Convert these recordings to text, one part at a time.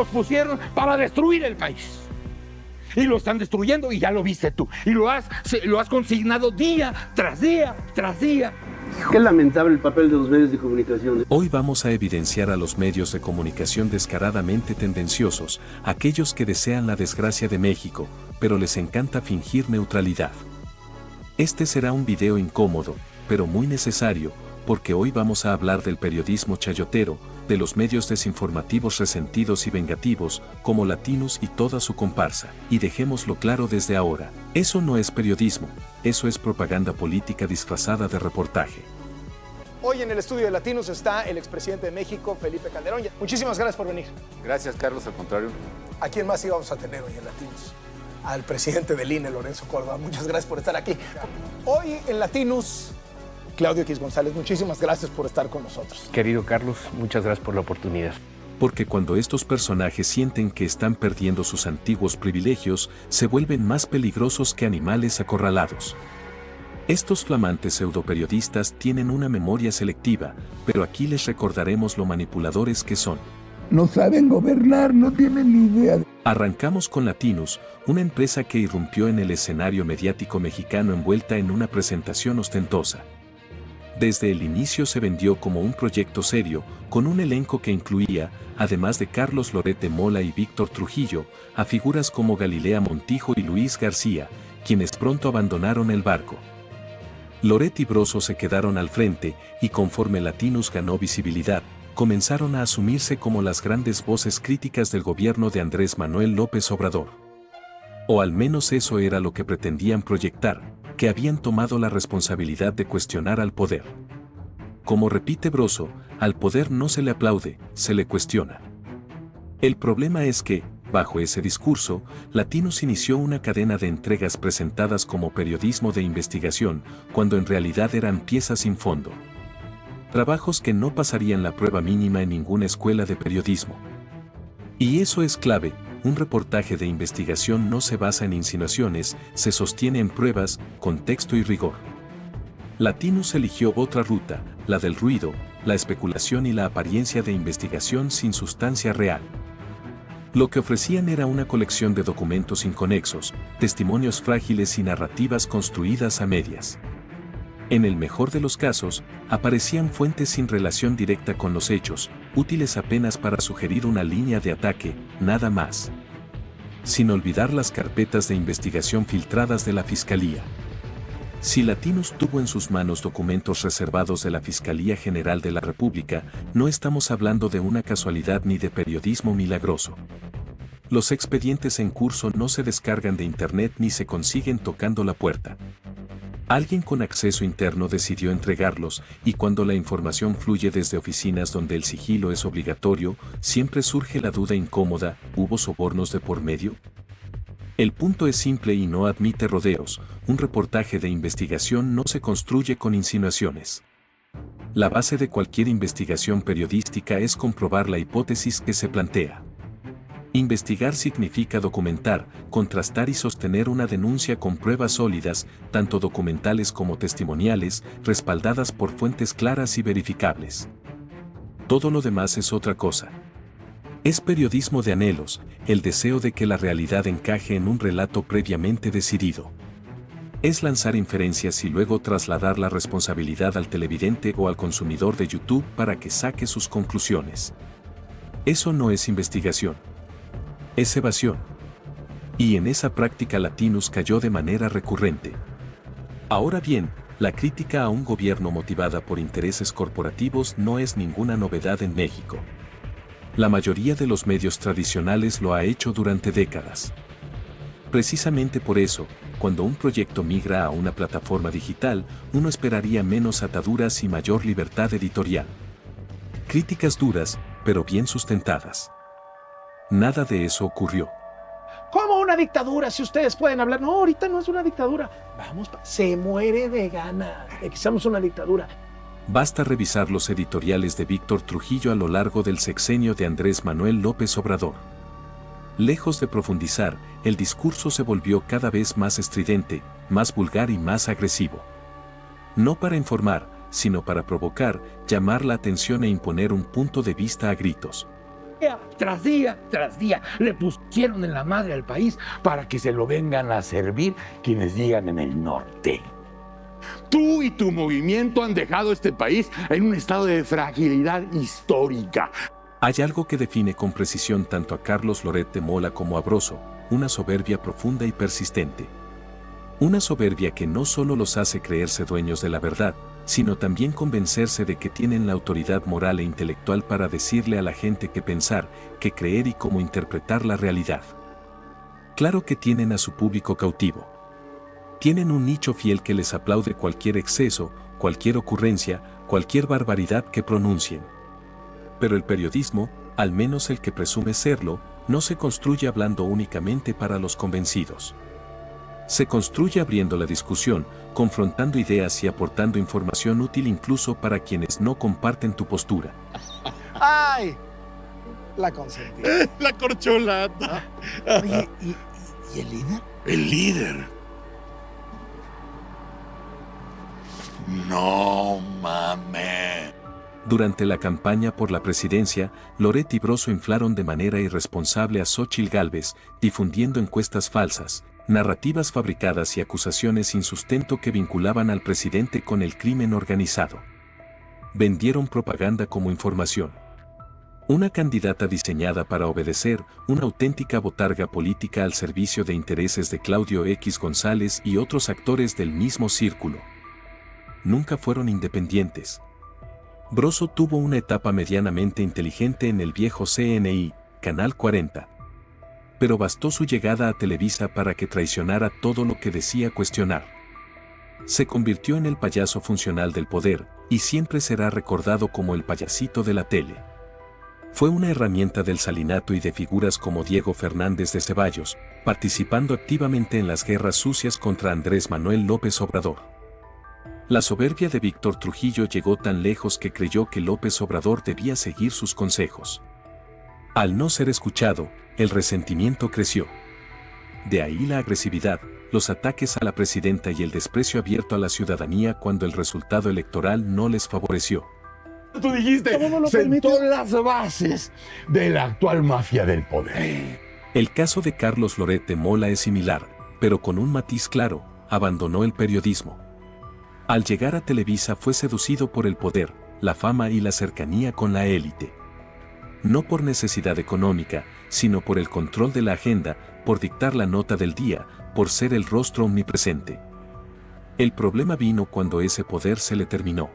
Los pusieron para destruir el país. Y lo están destruyendo y ya lo viste tú. Y lo has consignado día tras día tras día. Qué lamentable el papel de los medios de comunicación. Hoy vamos a evidenciar a los medios de comunicación descaradamente tendenciosos, aquellos que desean la desgracia de México, pero les encanta fingir neutralidad. Este será un video incómodo, pero muy necesario, porque hoy vamos a hablar del periodismo chayotero, de los medios desinformativos resentidos y vengativos, como Latinus y toda su comparsa. Y dejémoslo claro desde ahora, eso no es periodismo, eso es propaganda política disfrazada de reportaje. Hoy en el estudio de Latinus está el expresidente de México, Felipe Calderón. Muchísimas gracias por venir. Gracias, Carlos, al contrario. ¿A quién más íbamos a tener hoy en Latinus? Al presidente del INE, Lorenzo Córdoba. Muchas gracias por estar aquí. Hoy en Latinus, Claudio X González, muchísimas gracias por estar con nosotros. Querido Carlos, muchas gracias por la oportunidad. Porque cuando estos personajes sienten que están perdiendo sus antiguos privilegios, se vuelven más peligrosos que animales acorralados. Estos flamantes pseudoperiodistas tienen una memoria selectiva, pero aquí les recordaremos lo manipuladores que son. No saben gobernar, no tienen ni idea. Arrancamos con Latinus, una empresa que irrumpió en el escenario mediático mexicano envuelta en una presentación ostentosa. Desde el inicio se vendió como un proyecto serio, con un elenco que incluía, además de Carlos Loret de Mola y Víctor Trujillo, a figuras como Galilea Montijo y Luis García, quienes pronto abandonaron el barco. Loret y Broso se quedaron al frente, y conforme Latinus ganó visibilidad, comenzaron a asumirse como las grandes voces críticas del gobierno de Andrés Manuel López Obrador. O al menos eso era lo que pretendían proyectar, que habían tomado la responsabilidad de cuestionar al poder. Como repite Broso, al poder no se le aplaude, se le cuestiona. El problema es que, bajo ese discurso, Latinus inició una cadena de entregas presentadas como periodismo de investigación, cuando en realidad eran piezas sin fondo. Trabajos que no pasarían la prueba mínima en ninguna escuela de periodismo. Y eso es clave. Un reportaje de investigación no se basa en insinuaciones, se sostiene en pruebas, contexto y rigor. Latinus eligió otra ruta, la del ruido, la especulación y la apariencia de investigación sin sustancia real. Lo que ofrecían era una colección de documentos inconexos, testimonios frágiles y narrativas construidas a medias. En el mejor de los casos, aparecían fuentes sin relación directa con los hechos, útiles apenas para sugerir una línea de ataque, nada más. Sin olvidar las carpetas de investigación filtradas de la Fiscalía. Si Latinus tuvo en sus manos documentos reservados de la Fiscalía General de la República, no estamos hablando de una casualidad ni de periodismo milagroso. Los expedientes en curso no se descargan de internet ni se consiguen tocando la puerta. Alguien con acceso interno decidió entregarlos, y cuando la información fluye desde oficinas donde el sigilo es obligatorio, siempre surge la duda incómoda: ¿hubo sobornos de por medio? El punto es simple y no admite rodeos: un reportaje de investigación no se construye con insinuaciones. La base de cualquier investigación periodística es comprobar la hipótesis que se plantea. Investigar significa documentar, contrastar y sostener una denuncia con pruebas sólidas, tanto documentales como testimoniales, respaldadas por fuentes claras y verificables. Todo lo demás es otra cosa. Es periodismo de anhelos, el deseo de que la realidad encaje en un relato previamente decidido. Es lanzar inferencias y luego trasladar la responsabilidad al televidente o al consumidor de YouTube para que saque sus conclusiones. Eso no es investigación. Es evasión. Y en esa práctica Latinus cayó de manera recurrente. Ahora bien, la crítica a un gobierno motivada por intereses corporativos no es ninguna novedad en México. La mayoría de los medios tradicionales lo ha hecho durante décadas. Precisamente por eso, cuando un proyecto migra a una plataforma digital, uno esperaría menos ataduras y mayor libertad editorial. Críticas duras, pero bien sustentadas. Nada de eso ocurrió. ¿Cómo una dictadura? Si ustedes pueden hablar. No, ahorita no es una dictadura. Vamos, se muere de ganas de que seamos una dictadura. Basta revisar los editoriales de Víctor Trujillo a lo largo del sexenio de Andrés Manuel López Obrador. Lejos de profundizar, el discurso se volvió cada vez más estridente, más vulgar y más agresivo. No para informar, sino para provocar, llamar la atención e imponer un punto de vista a gritos. tras día tras día le pusieron en la madre al país para que se lo vengan a servir quienes llegan en el norte. Tú y tu movimiento han dejado este país en un estado de fragilidad histórica. Hay algo que define con precisión tanto a Carlos Loret de Mola como a Broso, una soberbia profunda y persistente. Una soberbia que no solo los hace creerse dueños de la verdad, sino también convencerse de que tienen la autoridad moral e intelectual para decirle a la gente qué pensar, qué creer y cómo interpretar la realidad. Claro que tienen a su público cautivo. Tienen un nicho fiel que les aplaude cualquier exceso, cualquier ocurrencia, cualquier barbaridad que pronuncien. Pero el periodismo, al menos el que presume serlo, no se construye hablando únicamente para los convencidos. Se construye abriendo la discusión, confrontando ideas y aportando información útil incluso para quienes no comparten tu postura. ¡Ay! La consentí. La corcholata. Oye, ¿y el líder? El líder. No mames. Durante la campaña por la presidencia, Loret y Broso inflaron de manera irresponsable a Xóchitl Gálvez, difundiendo encuestas falsas, narrativas fabricadas y acusaciones sin sustento que vinculaban al presidente con el crimen organizado. Vendieron propaganda como información. Una candidata diseñada para obedecer, una auténtica botarga política al servicio de intereses de Claudio X González y otros actores del mismo círculo. Nunca fueron independientes. Broso tuvo una etapa medianamente inteligente en el viejo CNI, Canal 40. Pero bastó su llegada a Televisa para que traicionara todo lo que decía cuestionar. Se convirtió en el payaso funcional del poder, y siempre será recordado como el payasito de la tele. Fue una herramienta del salinato y de figuras como Diego Fernández de Ceballos, participando activamente en las guerras sucias contra Andrés Manuel López Obrador. La soberbia de Víctor Trujillo llegó tan lejos que creyó que López Obrador debía seguir sus consejos. Al no ser escuchado, el resentimiento creció. De ahí la agresividad, los ataques a la presidenta y el desprecio abierto a la ciudadanía cuando el resultado electoral no les favoreció. Tú dijiste, sentó las bases de la actual mafia del poder. El caso de Carlos Loret de Mola es similar, pero con un matiz claro: abandonó el periodismo. Al llegar a Televisa fue seducido por el poder, la fama y la cercanía con la élite. No por necesidad económica, sino por el control de la agenda, por dictar la nota del día, por ser el rostro omnipresente. El problema vino cuando ese poder se le terminó.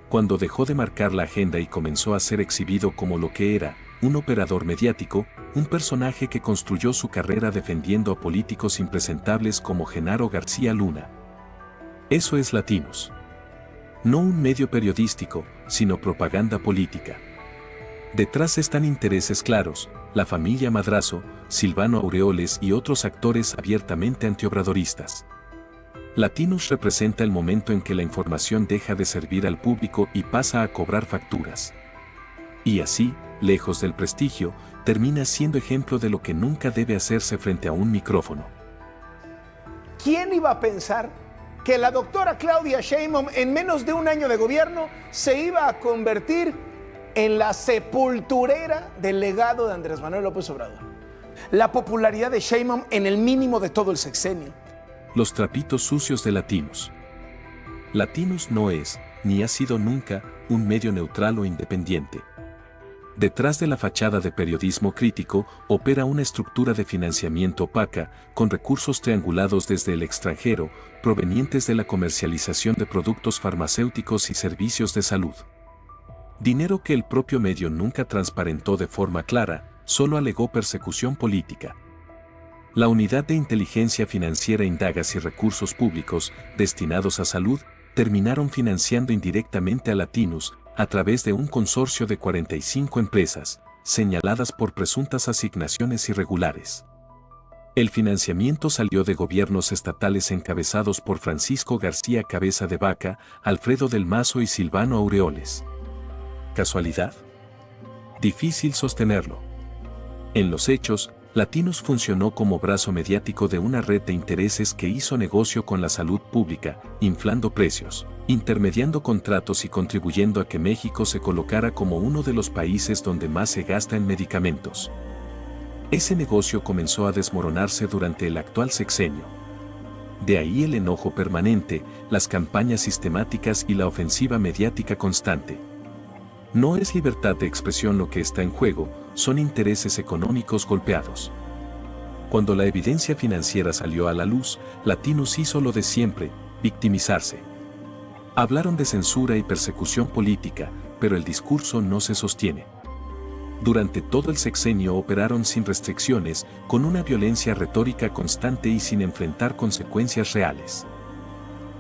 Cuando dejó de marcar la agenda y comenzó a ser exhibido como lo que era, un operador mediático, un personaje que construyó su carrera defendiendo a políticos impresentables como Genaro García Luna. Eso es Latinos. No un medio periodístico, sino propaganda política. Detrás están intereses claros, la familia Madrazo, Silvano Aureoles y otros actores abiertamente antiobradoristas. Latinos representa el momento en que la información deja de servir al público y pasa a cobrar facturas. Y así, lejos del prestigio, termina siendo ejemplo de lo que nunca debe hacerse frente a un micrófono. ¿Quién iba a pensar que la doctora Claudia Sheinbaum en menos de un año de gobierno se iba a convertir en la sepulturera del legado de Andrés Manuel López Obrador? La popularidad de Sheinbaum en el mínimo de todo el sexenio. Los trapitos sucios de Latinos. Latinos no es, ni ha sido nunca, un medio neutral o independiente. Detrás de la fachada de periodismo crítico, opera una estructura de financiamiento opaca, con recursos triangulados desde el extranjero, provenientes de la comercialización de productos farmacéuticos y servicios de salud. Dinero que el propio medio nunca transparentó de forma clara, solo alegó persecución política. La Unidad de Inteligencia Financiera indaga si recursos públicos, destinados a salud, terminaron financiando indirectamente a Latinos, a través de un consorcio de 45 empresas, señaladas por presuntas asignaciones irregulares. El financiamiento salió de gobiernos estatales encabezados por Francisco García Cabeza de Vaca, Alfredo del Mazo y Silvano Aureoles. ¿Casualidad? Difícil sostenerlo. En los hechos, Latinos funcionó como brazo mediático de una red de intereses que hizo negocio con la salud pública, inflando precios, intermediando contratos y contribuyendo a que México se colocara como uno de los países donde más se gasta en medicamentos. Ese negocio comenzó a desmoronarse durante el actual sexenio. De ahí el enojo permanente, las campañas sistemáticas y la ofensiva mediática constante. No es libertad de expresión lo que está en juego, son intereses económicos golpeados. Cuando la evidencia financiera salió a la luz, Latinos hizo lo de siempre, victimizarse. Hablaron de censura y persecución política, pero el discurso no se sostiene. Durante todo el sexenio operaron sin restricciones, con una violencia retórica constante y sin enfrentar consecuencias reales.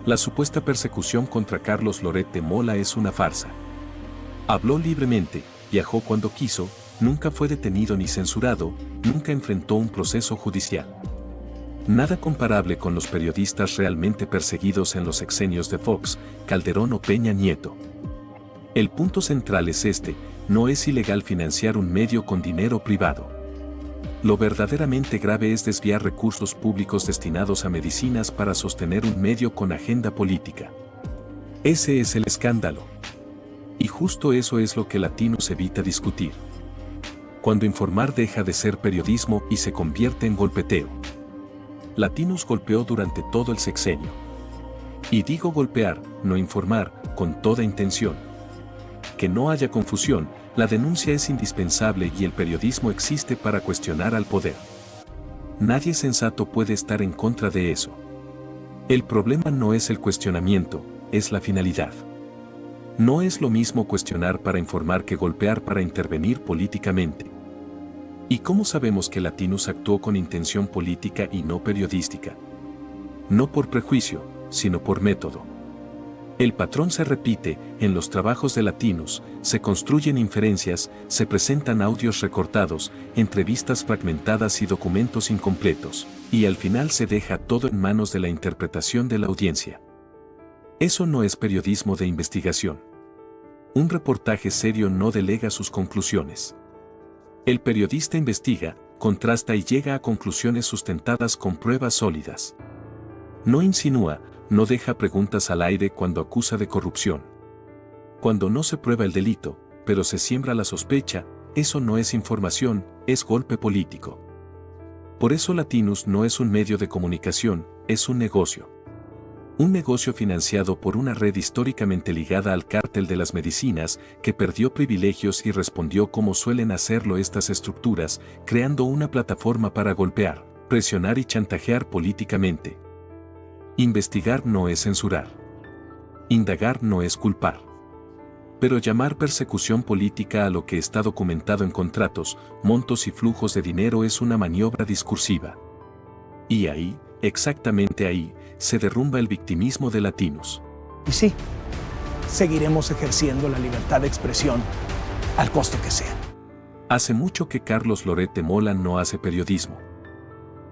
La supuesta persecución contra Carlos Loret de Mola es una farsa. Habló libremente, viajó cuando quiso, nunca fue detenido ni censurado, nunca enfrentó un proceso judicial. Nada comparable con los periodistas realmente perseguidos en los sexenios de Fox, Calderón o Peña Nieto. El punto central es este: no es ilegal financiar un medio con dinero privado. Lo verdaderamente grave es desviar recursos públicos destinados a medicinas para sostener un medio con agenda política. Ese es el escándalo. Y justo eso es lo que Latinos evita discutir. Cuando informar deja de ser periodismo y se convierte en golpeteo. Latinos golpeó durante todo el sexenio. Y digo golpear, no informar, con toda intención. Que no haya confusión, la denuncia es indispensable y el periodismo existe para cuestionar al poder. Nadie sensato puede estar en contra de eso. El problema no es el cuestionamiento, es la finalidad. No es lo mismo cuestionar para informar que golpear para intervenir políticamente. ¿Y cómo sabemos que Latinos actuó con intención política y no periodística? No por prejuicio, sino por método. El patrón se repite, en los trabajos de Latinos, se construyen inferencias, se presentan audios recortados, entrevistas fragmentadas y documentos incompletos, y al final se deja todo en manos de la interpretación de la audiencia. Eso no es periodismo de investigación. Un reportaje serio no delega sus conclusiones. El periodista investiga, contrasta y llega a conclusiones sustentadas con pruebas sólidas. No insinúa, no deja preguntas al aire cuando acusa de corrupción. Cuando no se prueba el delito, pero se siembra la sospecha, eso no es información, es golpe político. Por eso Latinos no es un medio de comunicación, es un negocio. Un negocio financiado por una red históricamente ligada al cártel de las medicinas, que perdió privilegios y respondió como suelen hacerlo estas estructuras, creando una plataforma para golpear, presionar y chantajear políticamente. Investigar no es censurar. Indagar no es culpar. Pero llamar persecución política a lo que está documentado en contratos, montos y flujos de dinero es una maniobra discursiva. Y ahí, exactamente ahí, se derrumba el victimismo de Latinos. Y sí, seguiremos ejerciendo la libertad de expresión al costo que sea. Hace mucho que Carlos Loret de Mola no hace periodismo.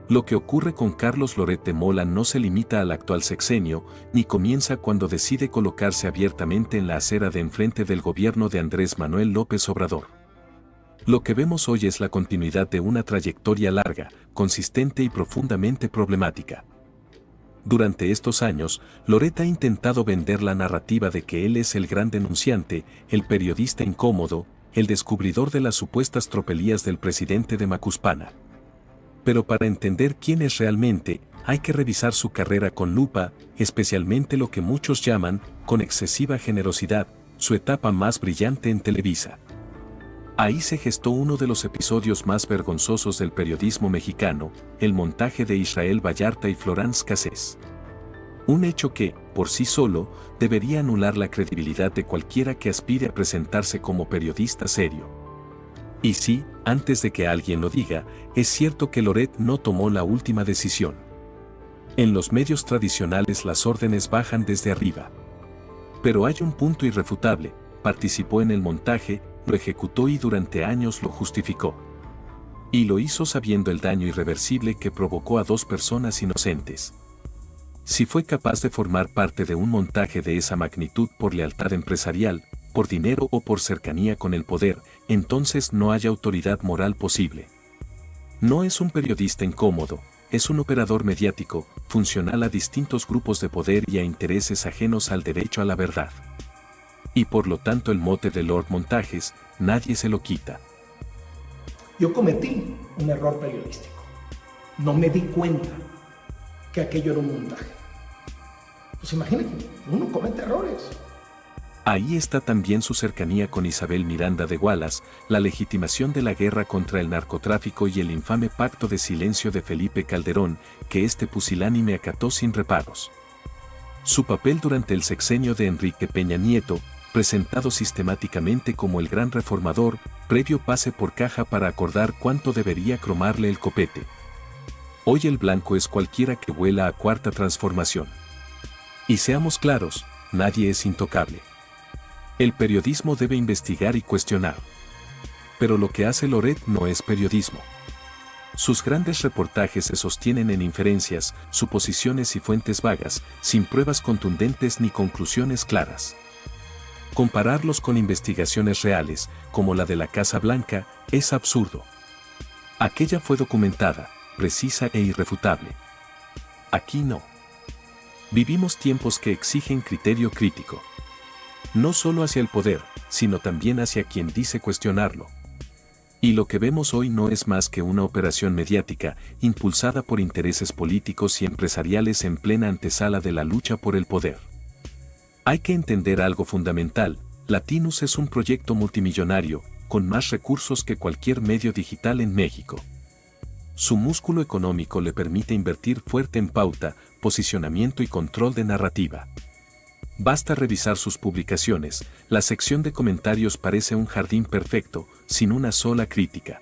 Lo que ocurre con Carlos Loret de Mola no se limita al actual sexenio, ni comienza cuando decide colocarse abiertamente en la acera de enfrente del gobierno de Andrés Manuel López Obrador. Lo que vemos hoy es la continuidad de una trayectoria larga, consistente y profundamente problemática. Durante estos años, Loret ha intentado vender la narrativa de que él es el gran denunciante, el periodista incómodo, el descubridor de las supuestas tropelías del presidente de Macuspana. Pero para entender quién es realmente, hay que revisar su carrera con lupa, especialmente lo que muchos llaman, con excesiva generosidad, su etapa más brillante en Televisa. Ahí se gestó uno de los episodios más vergonzosos del periodismo mexicano, el montaje de Israel Vallarta y Florence Cassés. Un hecho que, por sí solo, debería anular la credibilidad de cualquiera que aspire a presentarse como periodista serio. Y sí, antes de que alguien lo diga, es cierto que Loret no tomó la última decisión. En los medios tradicionales las órdenes bajan desde arriba. Pero hay un punto irrefutable: participó en el montaje, lo ejecutó y durante años lo justificó. Y lo hizo sabiendo el daño irreversible que provocó a 2 personas inocentes. Si fue capaz de formar parte de un montaje de esa magnitud por lealtad empresarial, por dinero o por cercanía con el poder, entonces no hay autoridad moral posible. No es un periodista incómodo, es un operador mediático, funcional a distintos grupos de poder y a intereses ajenos al derecho a la verdad. Y por lo tanto el mote de Lord Montajes, nadie se lo quita. Yo cometí un error periodístico. No me di cuenta que aquello era un montaje. Pues imagínate, uno comete errores. Ahí está también su cercanía con Isabel Miranda de Wallace, la legitimación de la guerra contra el narcotráfico y el infame pacto de silencio de Felipe Calderón, que este pusilánime acató sin reparos. Su papel durante el sexenio de Enrique Peña Nieto, presentado sistemáticamente como el gran reformador, previo pase por caja para acordar cuánto debería cromarle el copete. Hoy el blanco es cualquiera que vuela a cuarta transformación. Y seamos claros, nadie es intocable. El periodismo debe investigar y cuestionar. Pero lo que hace Loret no es periodismo. Sus grandes reportajes se sostienen en inferencias, suposiciones y fuentes vagas, sin pruebas contundentes ni conclusiones claras. Compararlos con investigaciones reales, como la de la Casa Blanca, es absurdo. Aquella fue documentada, precisa e irrefutable. Aquí no. Vivimos tiempos que exigen criterio crítico. No solo hacia el poder, sino también hacia quien dice cuestionarlo. Y lo que vemos hoy no es más que una operación mediática, impulsada por intereses políticos y empresariales en plena antesala de la lucha por el poder. Hay que entender algo fundamental: Latinus es un proyecto multimillonario, con más recursos que cualquier medio digital en México. Su músculo económico le permite invertir fuerte en pauta, posicionamiento y control de narrativa. Basta revisar sus publicaciones, la sección de comentarios parece un jardín perfecto, sin una sola crítica.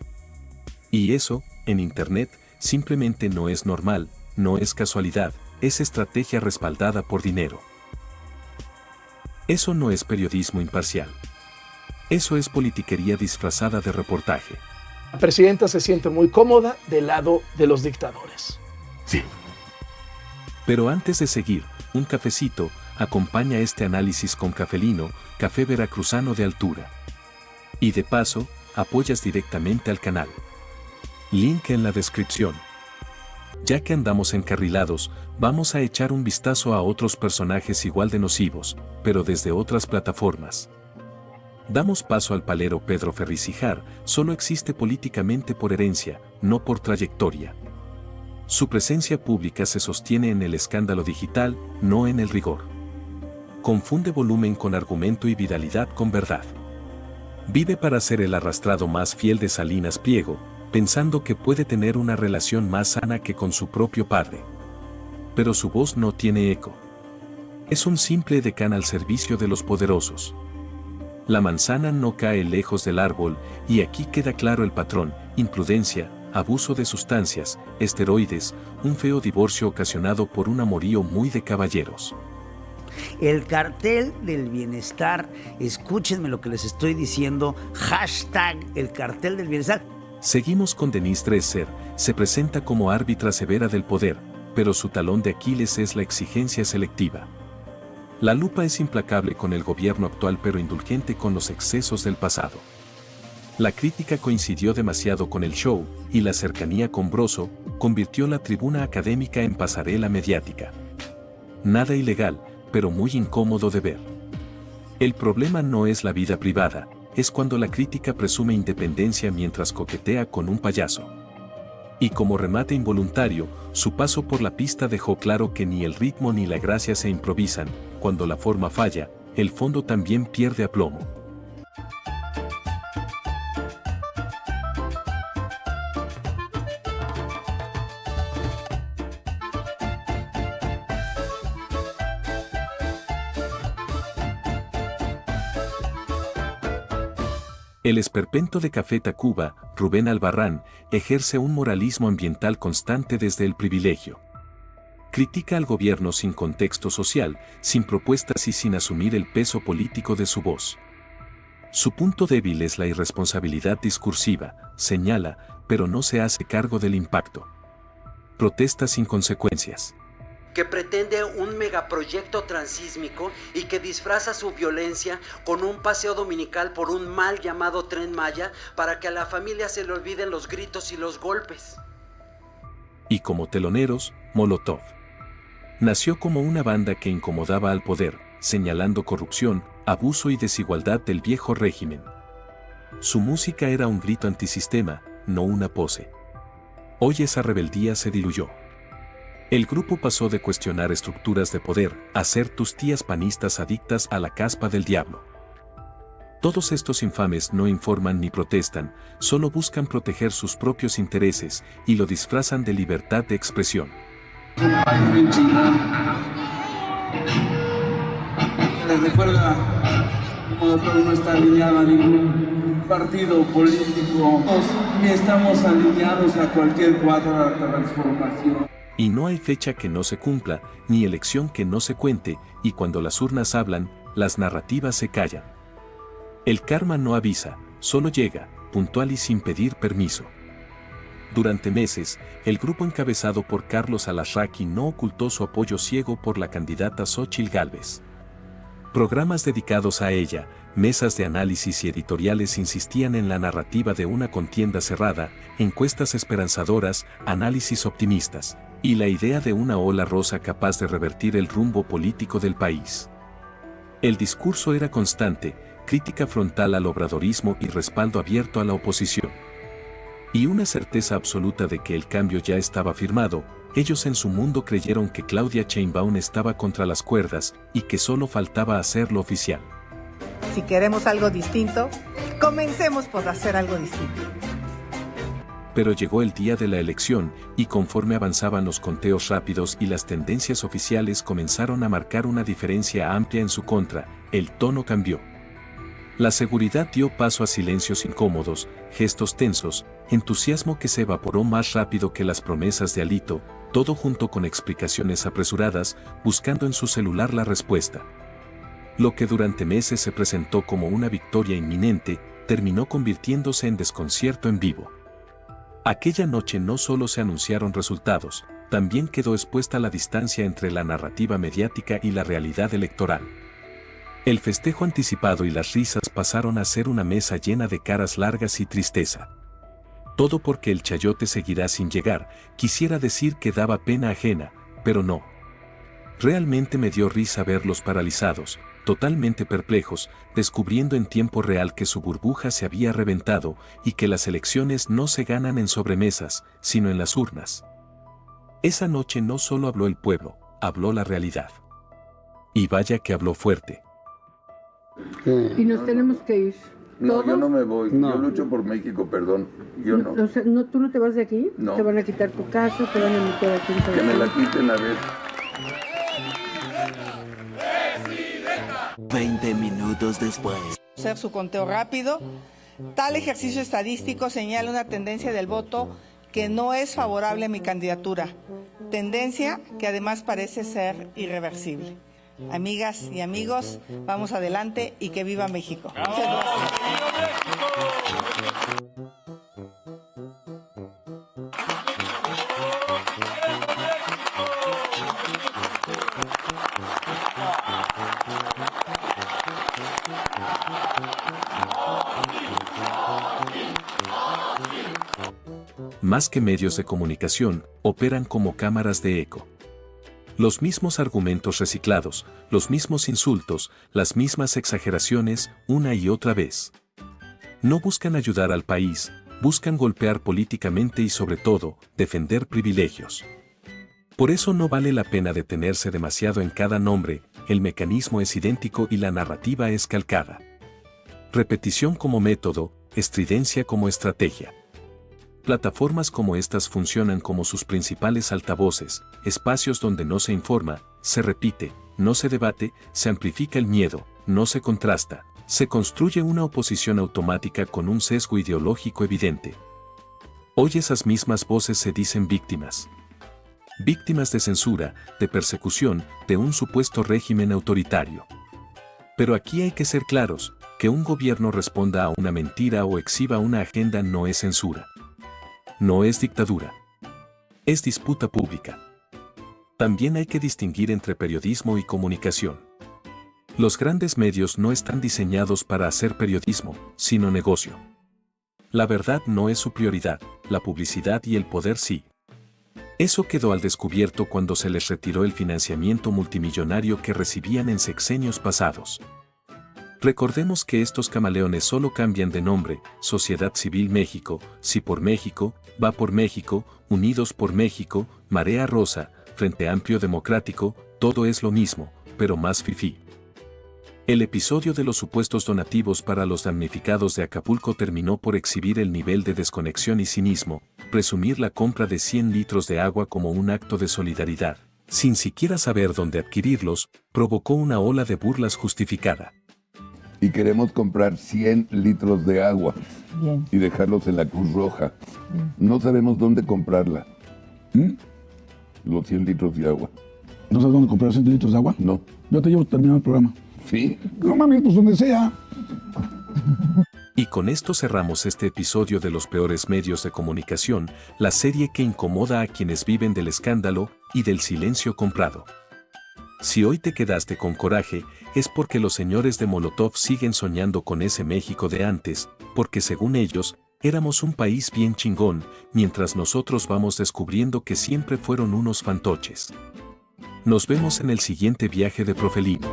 Y eso, en Internet, simplemente no es normal, no es casualidad, es estrategia respaldada por dinero. Eso no es periodismo imparcial. Eso es politiquería disfrazada de reportaje. La presidenta se siente muy cómoda del lado de los dictadores. Sí. Pero antes de seguir, un cafecito acompaña este análisis con Cafelino, café veracruzano de altura. Y de paso, apoyas directamente al canal. Link en la descripción. Ya que andamos encarrilados, vamos a echar un vistazo a otros personajes igual de nocivos, pero desde otras plataformas. Damos paso al palero Pedro Ferriz-Hijar, solo existe políticamente por herencia, no por trayectoria. Su presencia pública se sostiene en el escándalo digital, no en el rigor. Confunde volumen con argumento y viralidad con verdad. Vive para ser el arrastrado más fiel de Salinas Pliego, pensando que puede tener una relación más sana que con su propio padre. Pero su voz no tiene eco. Es un simple edecán al servicio de los poderosos. La manzana no cae lejos del árbol, y aquí queda claro el patrón: imprudencia, abuso de sustancias, esteroides, un feo divorcio ocasionado por un amorío muy de caballeros. El cartel del bienestar, escúchenme lo que les estoy diciendo, hashtag el cartel del bienestar. Seguimos con Denise Dresser, se presenta como árbitra severa del poder, pero su talón de Aquiles es la exigencia selectiva. La lupa es implacable con el gobierno actual pero indulgente con los excesos del pasado. La crítica coincidió demasiado con el show, y la cercanía con Broso convirtió la tribuna académica en pasarela mediática. Nada ilegal, pero muy incómodo de ver. El problema no es la vida privada, es cuando la crítica presume independencia mientras coquetea con un payaso. Y como remate involuntario, su paso por la pista dejó claro que ni el ritmo ni la gracia se improvisan. Cuando la forma falla, el fondo también pierde aplomo. El esperpento de Café Tacuba, Rubén Albarrán, ejerce un moralismo ambiental constante desde el privilegio. Critica al gobierno sin contexto social, sin propuestas y sin asumir el peso político de su voz. Su punto débil es la irresponsabilidad discursiva, señala, pero no se hace cargo del impacto. Protesta sin consecuencias. que pretende un megaproyecto transísmico y que disfraza su violencia con un paseo dominical por un mal llamado Tren Maya para que a la familia se le olviden los gritos y los golpes. Y como teloneros, Molotov. Nació como una banda que incomodaba al poder, señalando corrupción, abuso y desigualdad del viejo régimen. Su música era un grito antisistema, no una pose. Hoy esa rebeldía se diluyó. El grupo pasó de cuestionar estructuras de poder a ser tus tías panistas adictas a la caspa del diablo. Todos estos infames no informan ni protestan, solo buscan proteger sus propios intereses y lo disfrazan de libertad de expresión. Un país bien chingón. Les recuerda cómo no está alineado a ningún partido político, ni estamos alineados a cualquier cuadro de transformación. Y no hay fecha que no se cumpla, ni elección que no se cuente, y cuando las urnas hablan, las narrativas se callan. El karma no avisa, solo llega, puntual y sin pedir permiso. Durante meses, el grupo encabezado por Carlos Alarraqui no ocultó su apoyo ciego por la candidata Xóchitl Gálvez. Programas dedicados a ella, mesas de análisis y editoriales insistían en la narrativa de una contienda cerrada, encuestas esperanzadoras, análisis optimistas, y la idea de una ola rosa capaz de revertir el rumbo político del país. El discurso era constante, crítica frontal al obradorismo y respaldo abierto a la oposición. Y una certeza absoluta de que el cambio ya estaba firmado. Ellos en su mundo creyeron que Claudia Sheinbaum estaba contra las cuerdas y que solo faltaba hacerlo oficial. Si queremos algo distinto, comencemos por hacer algo distinto. Pero llegó el día de la elección y conforme avanzaban los conteos rápidos y las tendencias oficiales comenzaron a marcar una diferencia amplia en su contra, el tono cambió. La seguridad dio paso a silencios incómodos, gestos tensos, entusiasmo que se evaporó más rápido que las promesas de Alito, todo junto con explicaciones apresuradas, buscando en su celular la respuesta. Lo que durante meses se presentó como una victoria inminente, terminó convirtiéndose en desconcierto en vivo. Aquella noche no solo se anunciaron resultados, también quedó expuesta la distancia entre la narrativa mediática y la realidad electoral. El festejo anticipado y las risas pasaron a ser una mesa llena de caras largas y tristeza. Todo porque el chayote seguirá sin llegar, quisiera decir que daba pena ajena, pero no. Realmente me dio risa verlos paralizados, totalmente perplejos, descubriendo en tiempo real que su burbuja se había reventado y que las elecciones no se ganan en sobremesas, sino en las urnas. Esa noche no solo habló el pueblo, habló la realidad. Y vaya que habló fuerte. Y nos tenemos que ir. No, ¿Todos? yo no me voy. No. Yo lucho por México, perdón. Yo no. O sea, no, ¿tú no te vas de aquí? No. Te van a quitar tu casa, te van a meter aquí en Que me la quiten a ver. 20 minutos después. Hacer su conteo rápido. Tal ejercicio estadístico señala una tendencia del voto que no es favorable a mi candidatura. Tendencia que además parece ser irreversible. Amigas y amigos, vamos adelante y que viva México. Muchas gracias. Más que medios de comunicación, operan como cámaras de eco. Los mismos argumentos reciclados, los mismos insultos, las mismas exageraciones, una y otra vez. No buscan ayudar al país, buscan golpear políticamente y sobre todo, defender privilegios. Por eso no vale la pena detenerse demasiado en cada nombre, el mecanismo es idéntico y la narrativa es calcada. Repetición como método, estridencia como estrategia. Plataformas como estas funcionan como sus principales altavoces, espacios donde no se informa, se repite, no se debate, se amplifica el miedo, no se contrasta, se construye una oposición automática con un sesgo ideológico evidente. Hoy esas mismas voces se dicen víctimas. Víctimas de censura, de persecución, de un supuesto régimen autoritario. Pero aquí hay que ser claros, que un gobierno responda a una mentira o exhiba una agenda no es censura. No es dictadura. Es disputa pública. También hay que distinguir entre periodismo y comunicación. Los grandes medios no están diseñados para hacer periodismo, sino negocio. La verdad no es su prioridad, la publicidad y el poder sí. Eso quedó al descubierto cuando se les retiró el financiamiento multimillonario que recibían en sexenios pasados. Recordemos que estos camaleones solo cambian de nombre: Sociedad Civil México, Sí por México, Va por México, Unidos por México, Marea Rosa, Frente Amplio Democrático, todo es lo mismo, pero más fifí. El episodio de los supuestos donativos para los damnificados de Acapulco terminó por exhibir el nivel de desconexión y cinismo, presumir la compra de 100 litros de agua como un acto de solidaridad, sin siquiera saber dónde adquirirlos, provocó una ola de burlas justificada. Y queremos comprar 100 litros de agua. Bien. Y dejarlos en la Cruz Roja. No sabemos dónde comprarla. Los 100 litros de agua. ¿No sabes dónde comprar 100 litros de agua? No. Yo te llevo terminado el programa. ¿Sí? No mames, pues donde sea. Y con esto cerramos este episodio de Los Peores Medios de Comunicación, la serie que incomoda a quienes viven del escándalo y del silencio comprado. Si hoy te quedaste con coraje, es porque los señores de Molotov siguen soñando con ese México de antes, porque según ellos, éramos un país bien chingón, mientras nosotros vamos descubriendo que siempre fueron unos fantoches. Nos vemos en el siguiente viaje de Profelino.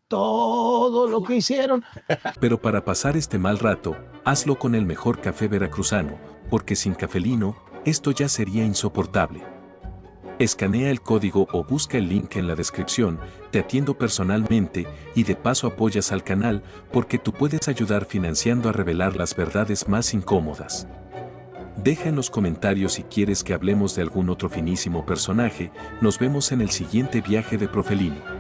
Todo lo que hicieron. Pero para pasar este mal rato, hazlo con el mejor café veracruzano, porque sin Cafelino, esto ya sería insoportable. Escanea el código o busca el link en la descripción, te atiendo personalmente y de paso apoyas al canal porque tú puedes ayudar financiando a revelar las verdades más incómodas. Deja en los comentarios si quieres que hablemos de algún otro finísimo personaje. Nos vemos en el siguiente viaje de Profelino.